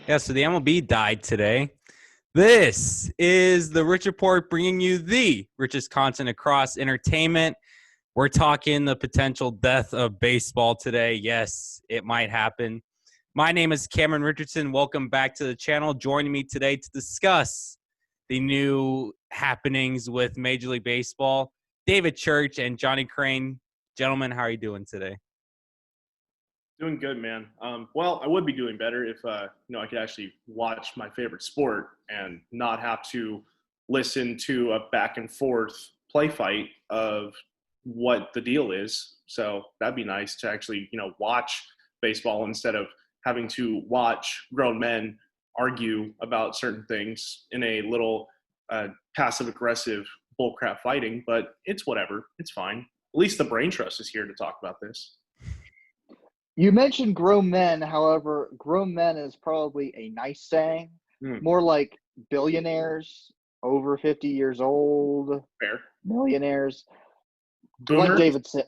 Yeah, so the MLB died today. This is the Rich Report bringing you the richest content across entertainment. We're talking the potential death of baseball today. Yes, it might happen. My name is Cameron Richardson. Welcome back to the channel. Joining me today to discuss the new happenings with Major League Baseball, David Church and Johnny Crane. Gentlemen, how are you doing today? Doing good, man. Well, I would be doing better if I could actually watch my favorite sport and not have to listen to a back and forth play fight of what the deal is. So that'd be nice to actually watch baseball instead of having to watch grown men argue about certain things in a little passive aggressive bullcrap fighting. But it's whatever. It's fine. At least the brain trust is here to talk about this. You mentioned grown men, however, grown men is probably a nice saying. Hmm. More like billionaires, over 50 years old, Fair. millionaires. Boomer. Like David said,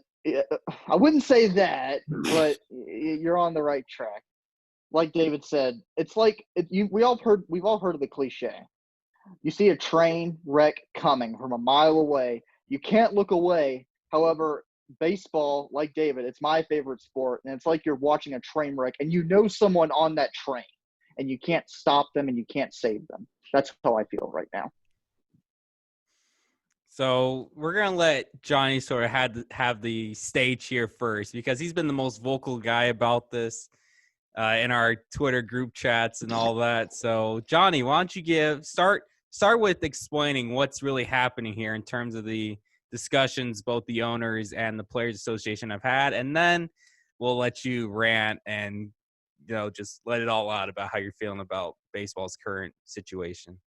I wouldn't say that, but you're on the right track. Like David said, it's like we've all heard of the cliche. You see a train wreck coming from a mile away. You can't look away. However, baseball, like David, it's my favorite sport, and it's like you're watching a train wreck, and you know someone on that train, and you can't stop them, and you can't save them. That's how I feel right now. So we're gonna let Johnny sort of have the stage here first because he's been the most vocal guy about this in our Twitter group chats and all that. So Johnny, why don't you start with explaining what's really happening here in terms of the discussions both the owners and the Players Association have had, and then we'll let you rant and just let it all out about how you're feeling about baseball's current situation.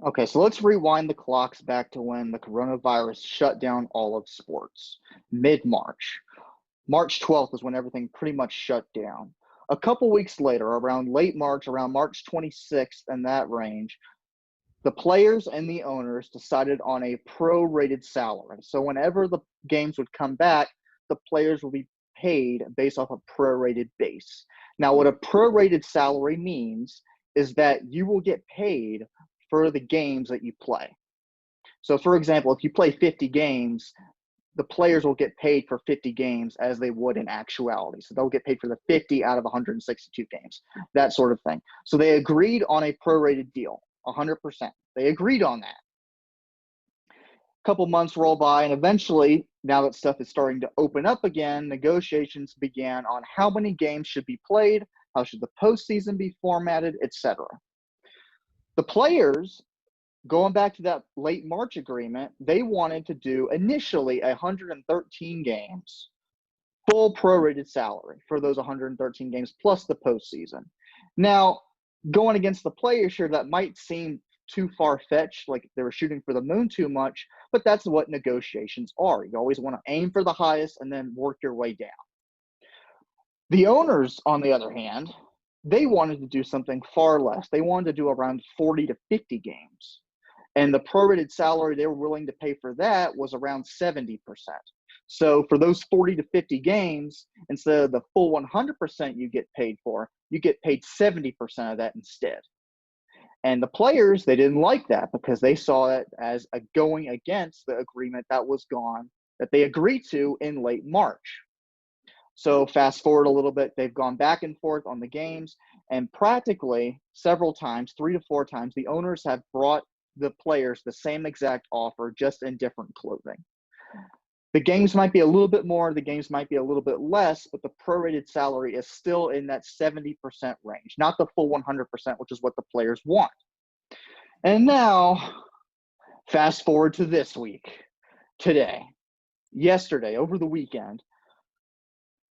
Okay, so let's rewind the clocks back to when the coronavirus shut down all of sports, mid-March. March 12th is when everything pretty much shut down. A couple weeks later, around late March, around March 26th and that range, the players and the owners decided on a prorated salary. So whenever the games would come back, the players will be paid based off a prorated base. Now, what a prorated salary means is that you will get paid for the games that you play. So, for example, if you play 50 games, the players will get paid for 50 games as they would in actuality. So they'll get paid for the 50 out of 162 games, that sort of thing. So they agreed on a prorated deal, 100%. They agreed on that. A couple months roll by, and eventually, now that stuff is starting to open up again, negotiations began on how many games should be played, how should the postseason be formatted, etc. The players, going back to that late March agreement, they wanted to do initially 113 games, full prorated salary for those 113 games plus the postseason. Now, going against the players here, that might seem too far-fetched, like they were shooting for the moon too much, but that's what negotiations are. You always want to aim for the highest and then work your way down. The owners, on the other hand, they wanted to do something far less. They wanted to do around 40 to 50 games. And the prorated salary they were willing to pay for that was around 70%. So for those 40 to 50 games, instead of the full 100% you get paid for, you get paid 70% of that instead. And the players, they didn't like that because they saw it as a going against the agreement that they agreed to in late March. So fast forward a little bit, they've gone back and forth on the games, and practically several times, 3 to 4 times, the owners have brought the players the same exact offer, just in different clothing. The games might be a little bit more, the games might be a little bit less, but the prorated salary is still in that 70% range, not the full 100%, which is what the players want. And now, fast forward to this week, today, yesterday, over the weekend,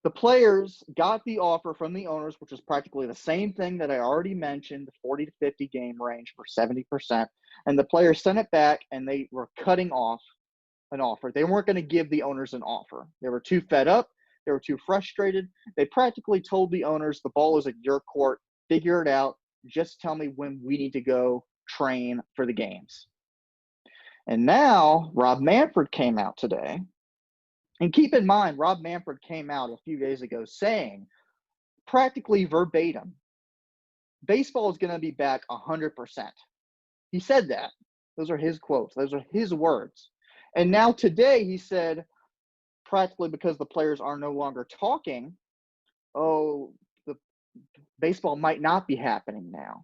the players got the offer from the owners, which was practically the same thing that I already mentioned, the 40 to 50 game range for 70%. And the players sent it back, and they were cutting off an offer. They weren't going to give the owners an offer. They were too fed up. They were too frustrated. They practically told the owners, the ball is at your court. Figure it out. Just tell me when we need to go train for the games. And now Rob Manfred came out today. And keep in mind, Rob Manfred came out a few days ago saying, practically verbatim, baseball is going to be back 100%. He said that. Those are his quotes. Those are his words. And now today he said, practically because the players are no longer talking, the baseball might not be happening now.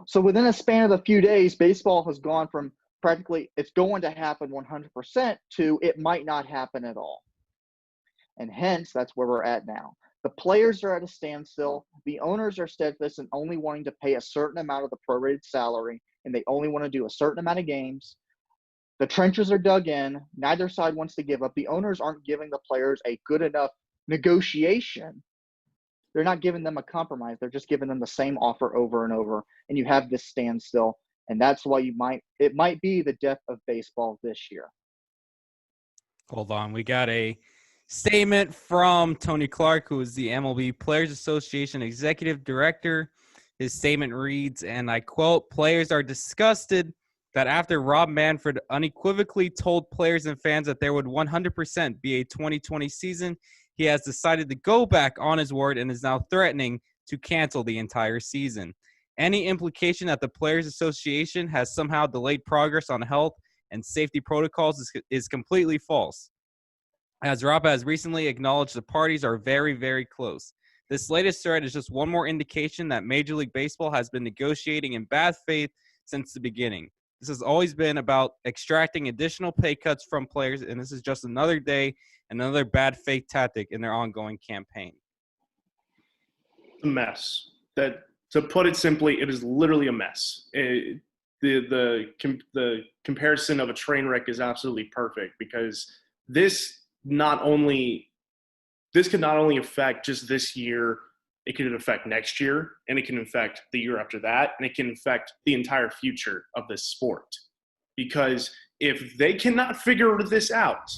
So within a span of a few days, baseball has gone from practically it's going to happen 100% to it might not happen at all. And hence, that's where we're at now. The players are at a standstill. The owners are steadfast in only wanting to pay a certain amount of the prorated salary, and they only want to do a certain amount of games. The trenches are dug in. Neither side wants to give up. The owners aren't giving the players a good enough negotiation. They're not giving them a compromise. They're just giving them the same offer over and over, and you have this standstill. And that's why it might be the death of baseball this year. Hold on. We got a statement from Tony Clark, who is the MLB Players Association Executive Director. His statement reads, and I quote, "Players are disgusted that after Rob Manfred unequivocally told players and fans that there would 100% be a 2020 season, he has decided to go back on his word and is now threatening to cancel the entire season. Any implication that the Players Association has somehow delayed progress on health and safety protocols is completely false. As Rob has recently acknowledged, the parties are very, very close. This latest threat is just one more indication that Major League Baseball has been negotiating in bad faith since the beginning. This has always been about extracting additional pay cuts from players, and this is just another day, another bad faith tactic in their ongoing campaign." A mess. That, to put it simply, it is literally a mess. The comparison of a train wreck is absolutely perfect, because this could not only affect just this year, it could affect next year, and it can affect the year after that, and it can affect the entire future of this sport. Because if they cannot figure this out,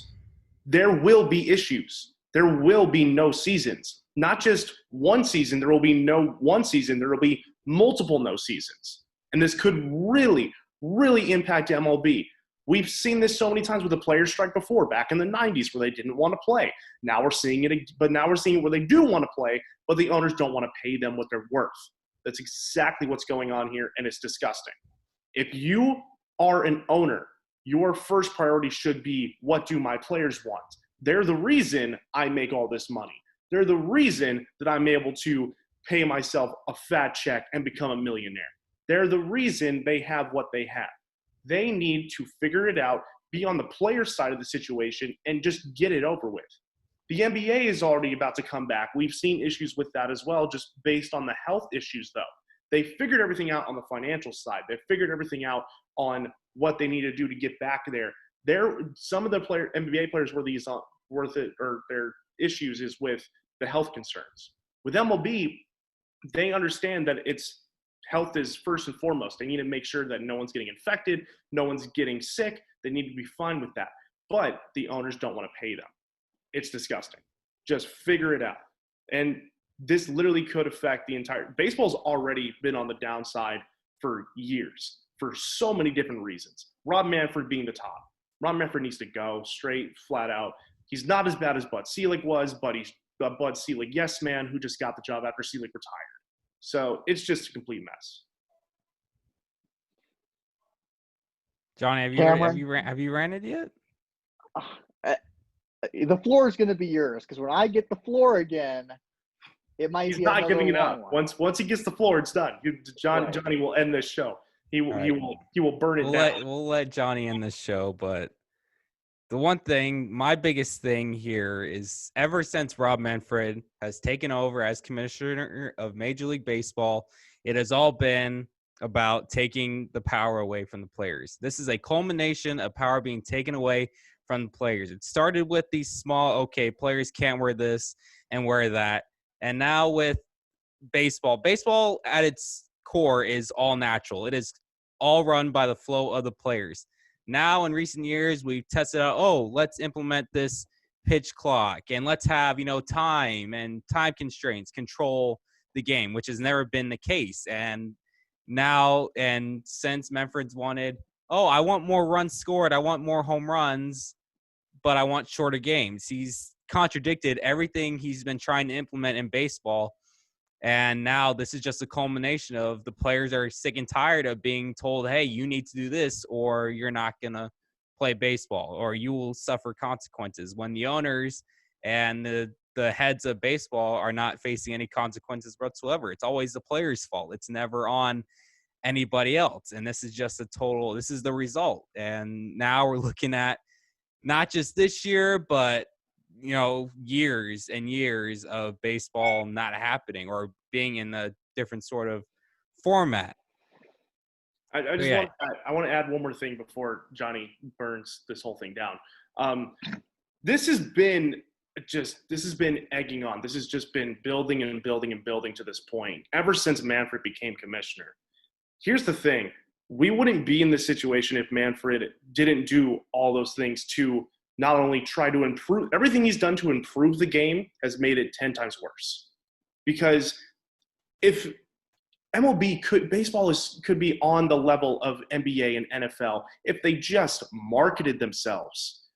there will be issues. There will be no seasons. Not just one season, there will be no one season, there will be multiple no seasons. And this could really, really impact MLB. We've seen this so many times with the players' strike before, back in the 90s, where they didn't want to play. Now we're seeing it, but now we're seeing it where they do want to play, but the owners don't want to pay them what they're worth. That's exactly what's going on here, and it's disgusting. If you are an owner, your first priority should be, what do my players want? They're the reason I make all this money. They're the reason that I'm able to pay myself a fat check and become a millionaire. They're the reason they have what they have. They need to figure it out, be on the player side of the situation, and just get it over with. The NBA is already about to come back. We've seen issues with that as well, just based on the health issues, though. They figured everything out on the financial side. They figured everything out on what they need to do to get back there. Some of the NBA players their issues is with the health concerns. With MLB, they understand that health is first and foremost. They need to make sure that no one's getting infected, no one's getting sick. They need to be fine with that. But the owners don't want to pay them. It's disgusting. Just figure it out. And this literally could affect the entire – baseball's already been on the downside for years for so many different reasons. Rob Manfred being the top. Rob Manfred needs to go straight, flat out. He's not as bad as Bud Selig was, but he's a Bud Selig yes man who just got the job after Selig retired. So it's just a complete mess. Johnny, have you ranted yet? The floor is going to be yours, because when I get the floor again, it might He's be not giving it up. One. Once he gets the floor, it's done. Right. Johnny will end this show. He will burn it down. We'll let Johnny end this show, but the one thing, my biggest thing here is ever since Rob Manfred has taken over as commissioner of Major League Baseball, it has all been about taking the power away from the players. This is a culmination of power being taken away from the players. It started with these small, players can't wear this and wear that. And now with baseball at its core is all natural. It is all run by the flow of the players. Now, in recent years, we've tested out, let's implement this pitch clock and let's have, time and time constraints control the game, which has never been the case. And now, and since Manfred's wanted, I want more runs scored, I want more home runs, but I want shorter games. He's contradicted everything he's been trying to implement in baseball And now this is just a culmination of the players are sick and tired of being told, hey, you need to do this or you're not going to play baseball or you will suffer consequences, when the owners and the heads of baseball are not facing any consequences whatsoever. It's always the players' fault. It's never on anybody else. And this is just this is the result. And now we're looking at not just this year, but years and years of baseball not happening or being in a different sort of format. I want to add one more thing before Johnny burns this whole thing down. This has been egging on. This has just been building and building and building to this point ever since Manfred became commissioner. Here's the thing. We wouldn't be in this situation if Manfred didn't do all those things to not only try to improve – everything he's done to improve the game has made it 10 times worse. Because if baseball could be on the level of NBA and NFL if they just marketed themselves.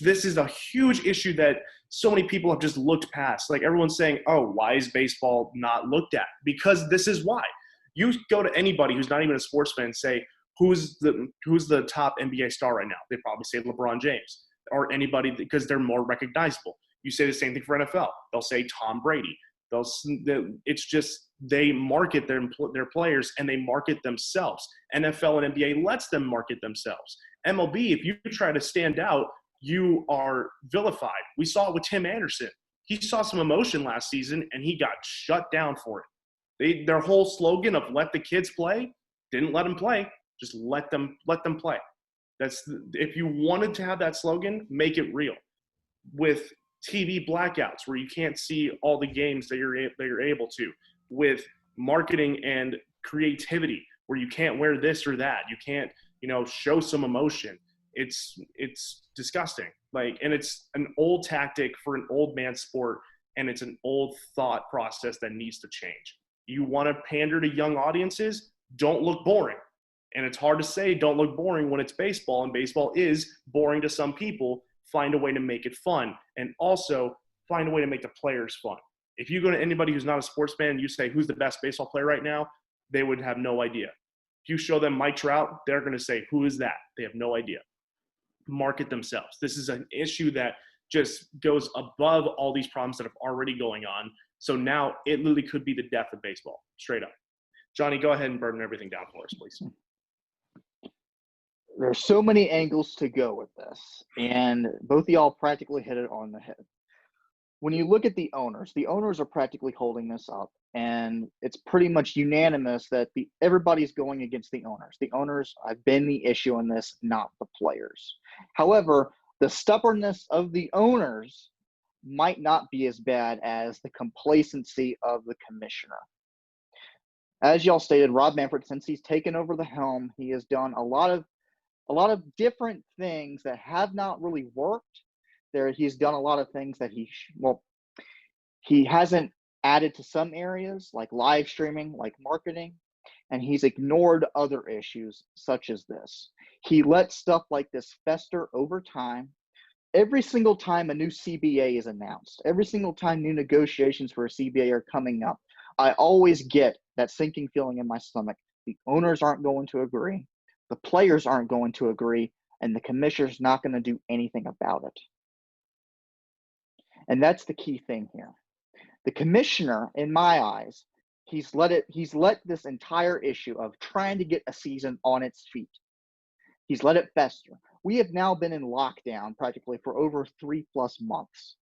This is a huge issue that so many people have just looked past. Like everyone's saying, oh, why is baseball not looked at? Because this is why. You go to anybody who's not even a sports fan and say, who's the top NBA star right now? They probably say LeBron James or anybody because they're more recognizable. You say the same thing for NFL. They'll say Tom Brady. It's just they market their players and they market themselves. NFL and NBA lets them market themselves. MLB, if you try to stand out, you are vilified. We saw it with Tim Anderson. He saw some emotion last season and he got shut down for it. Their whole slogan of "let the kids play" didn't let them play. Just let them play. If you wanted to have that slogan, make it real. With TV blackouts where you can't see all the games that you're able to, with marketing and creativity where you can't wear this or that, you can't show some emotion. It's disgusting. And it's an old tactic for an old man sport, and it's an old thought process that needs to change. You want to pander to young audiences? Don't look boring. And it's hard to say don't look boring when it's baseball, and baseball is boring to some people. Find a way to make it fun, and also find a way to make the players fun. If you go to anybody who's not a sports fan and you say, who's the best baseball player right now, they would have no idea. If you show them Mike Trout, they're going to say, who is that? They have no idea. Market themselves. This is an issue that just goes above all these problems that are already going on. So now it literally could be the death of baseball, straight up. Johnny, go ahead and burn everything down for us, please. There's so many angles to go with this, and both of y'all practically hit it on the head. When you look at the owners are practically holding this up, and it's pretty much unanimous that everybody's going against the owners. The owners have been the issue in this, not the players. However, the stubbornness of the owners might not be as bad as the complacency of the commissioner. As y'all stated, Rob Manfred, since he's taken over the helm, he has done a lot of different things that have not really worked. He's done a lot of things that he hasn't added to some areas, like live streaming, like marketing, and he's ignored other issues such as this. He let stuff like this fester over time. Every single time a new CBA is announced, every single time new negotiations for a CBA are coming up, I always get that sinking feeling in my stomach. The owners aren't going to agree. The players aren't going to agree, and the commissioner's not going to do anything about it. And that's the key thing here. The commissioner, in my eyes, he's let this entire issue of trying to get a season on its feet. He's let it fester. We have now been in lockdown practically for over 3+ months.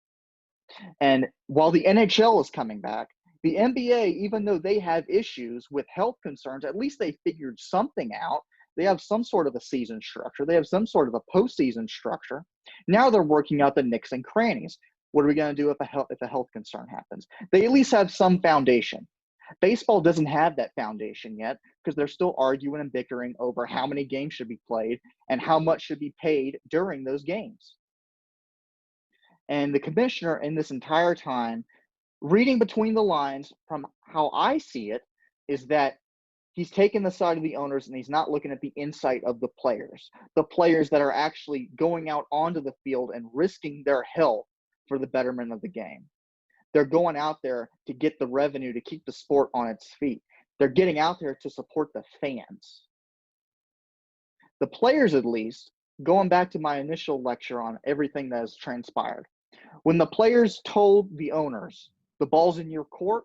And while the NHL is coming back, the NBA, even though they have issues with health concerns, at least they figured something out. They have some sort of a season structure. They have some sort of a postseason structure. Now they're working out the nicks and crannies. What are we going to do if a health concern happens? They at least have some foundation. Baseball doesn't have that foundation yet because they're still arguing and bickering over how many games should be played and how much should be paid during those games. And the commissioner in this entire time, reading between the lines from how I see it, is that he's taken the side of the owners and he's not looking at the insight of the players that are actually going out onto the field and risking their health for the betterment of the game. They're going out there to get the revenue to keep the sport on its feet. They're getting out there to support the fans. The players, at least, going back to my initial lecture on everything that has transpired, when the players told the owners, the ball's in your court,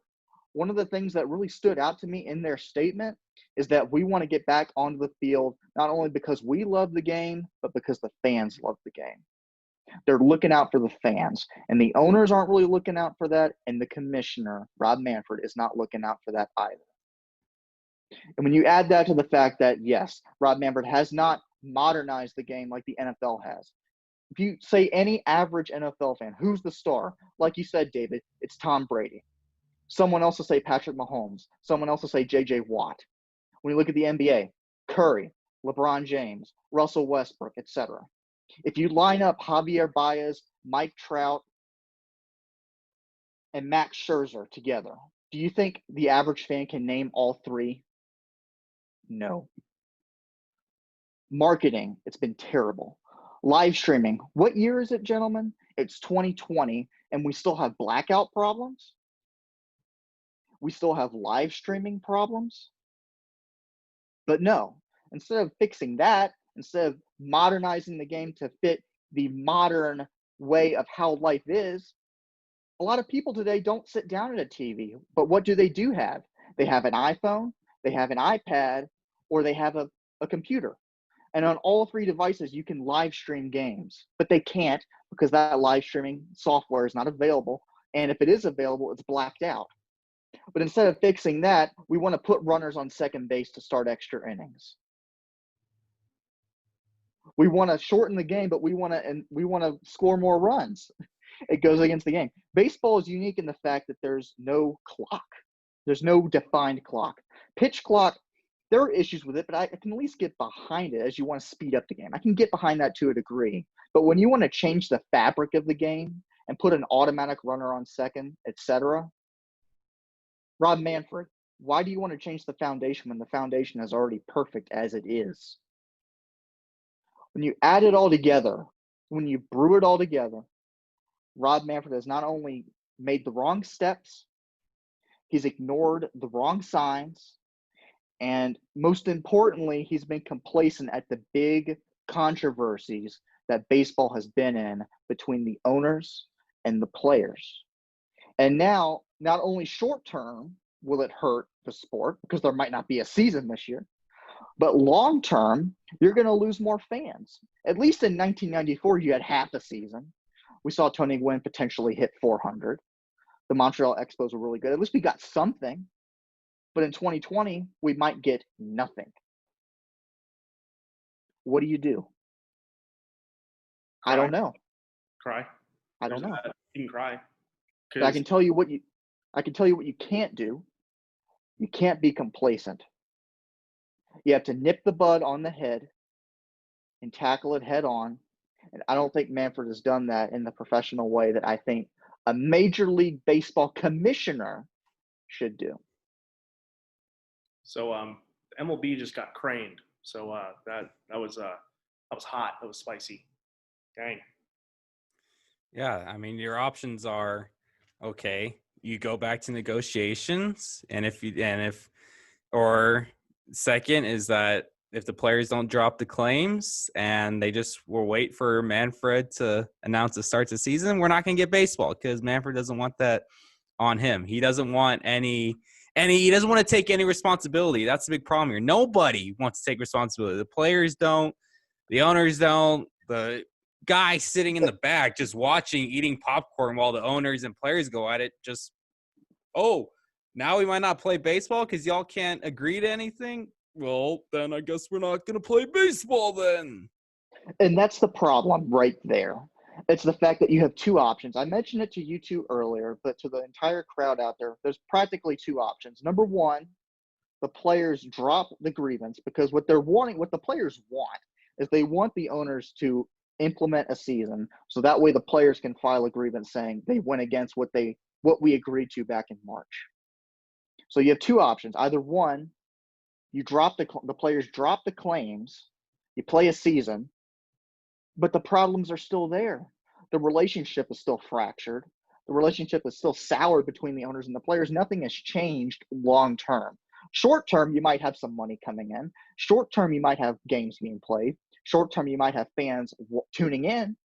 one of the things that really stood out to me in their statement is that we want to get back onto the field, not only because we love the game, but because the fans love the game. They're looking out for the fans, and the owners aren't really looking out for that, and the commissioner, Rob Manfred, is not looking out for that either. And when you add that to the fact that, yes, Rob Manfred has not modernized the game like the NFL has. If you say any average NFL fan, who's the star? Like you said, David, it's Tom Brady. Someone else will say Patrick Mahomes. Someone else will say J.J. Watt. When you look at the NBA, Curry, LeBron James, Russell Westbrook, etc. If you line up Javier Baez, Mike Trout, and Max Scherzer together, do you think the average fan can name all three? No. Marketing, it's been terrible. Live streaming, what year is it, gentlemen? It's 2020, and we still have blackout problems? We still have live streaming problems? But no, instead of fixing that, instead of modernizing the game to fit the modern way of how life is, a lot of people today don't sit down at a TV. But what do they have? They have an iPhone, they have an iPad, or they have a computer. And on all three devices, you can live stream games, but they can't because that live streaming software is not available. And if it is available, it's blacked out. But instead of fixing that, we want to put runners on second base to start extra innings. We want to shorten the game, but we want to score more runs. It goes against the game. Baseball is unique in the fact that there's no clock. There's no defined clock. Pitch clock, there are issues with it, but I can at least get behind it as you want to speed up the game. I can get behind that to a degree. But when you want to change the fabric of the game and put an automatic runner on second, etc., Rob Manfred, why do you want to change the foundation when the foundation is already perfect as it is? When you add it all together, when you brew it all together, Rob Manfred has not only made the wrong steps, he's ignored the wrong signs, and most importantly, he's been complacent at the big controversies that baseball has been in between the owners and the players. And now, not only short term will it hurt the sport because there might not be a season this year, but long term, you're going to lose more fans. At least in 1994, you had half a season. We saw Tony Gwynn potentially hit 400. The Montreal Expos were really good. At least we got something. But in 2020, we might get nothing. What do? Cry. I don't know. Cry. I don't know. You can cry. But I can tell you what you can't do. You can't be complacent. You have to nip the bud on the head and tackle it head on. And I don't think Manfred has done that in the professional way that I think a Major League Baseball commissioner should do. So MLB just got craned. So that was hot. That was spicy. Dang. Yeah, I mean, your options are, okay, you go back to negotiations, or second is that if the players don't drop the claims and they just will wait for Manfred to announce the start of the season, we're not going to get baseball because Manfred doesn't want that on him. He doesn't want he doesn't want to take any responsibility. That's the big problem here. Nobody wants to take responsibility. The players don't, the owners don't, the guy sitting in the back just watching, eating popcorn while the owners and players go at it. Just, now we might not play baseball because y'all can't agree to anything. Well, then I guess we're not going to play baseball then. And that's the problem right there. It's the fact that you have two options. I mentioned it to you two earlier, but to the entire crowd out there, there's practically two options. Number one, the players drop the grievance because what the players want is they want the owners to implement a season so that way the players can file a grievance saying they went against what we agreed to back in March. So you have two options. Either one, you drop the players drop the claims, you play a season, but the problems are still there. The relationship is still fractured. The relationship is still soured between the owners and the players. Nothing has changed long term. Short term, you might have some money coming in. Short term, you might have games being played. Short term, you might have fans tuning in.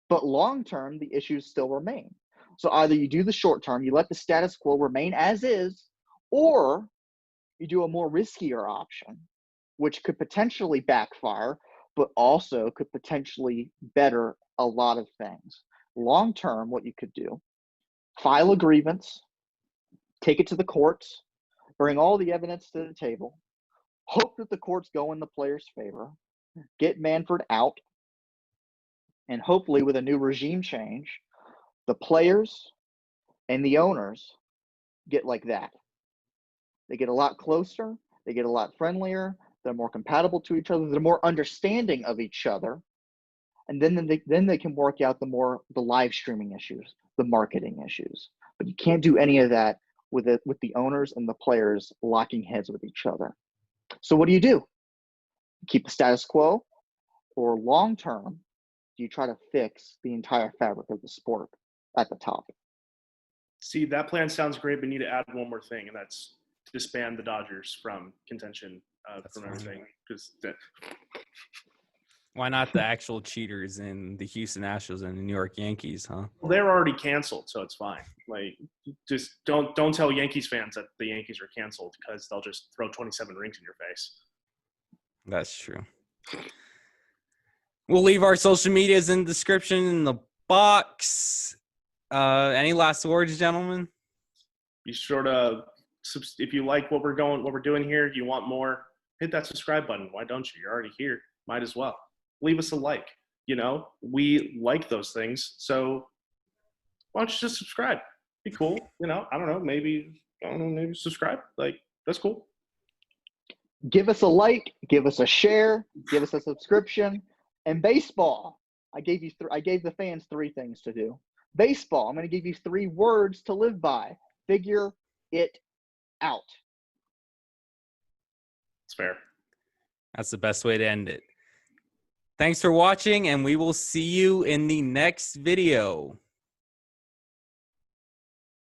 But long term, the issues still remain. So either you do the short term, you let the status quo remain as is, or you do a more riskier option, which could potentially backfire, but also could potentially better a lot of things. Long term, what you could do, file a grievance, take it to the courts, bring all the evidence to the table, hope that the courts go in the player's favor, get Manfred out, and hopefully with a new regime change, the players and the owners get like that. They get a lot closer, they get a lot friendlier, they're more compatible to each other, they're more understanding of each other. And then they can work out the live streaming issues, the marketing issues. But you can't do any of that with the owners and the players locking heads with each other. So what do? Keep the status quo, or long term, do you try to fix the entire fabric of the sport at the top? See, that plan sounds great, but you need to add one more thing, and that's disband the Dodgers from contention from everything. Why not the actual cheaters in the Houston Astros and the New York Yankees, huh? Well, they're already canceled, so it's fine. Like, just don't tell Yankees fans that the Yankees are canceled, because they'll just throw 27 rings in your face. That's true. We'll leave our social medias in the description in the box. Any last words, gentlemen? Be sure to, if you like what we're doing here, you want more, hit that subscribe button. Why don't you? You're already here. Might as well. Leave us a like. We like those things. So why don't you just subscribe? Be cool. I don't know, maybe subscribe. Like, that's cool. Give us a like, give us a share, give us a subscription. And baseball, I gave the fans 3 things to do. Baseball, I'm going to give you 3 words to live by. Figure it out. It's fair. That's the best way to end it. Thanks for watching, and we will see you in the next video.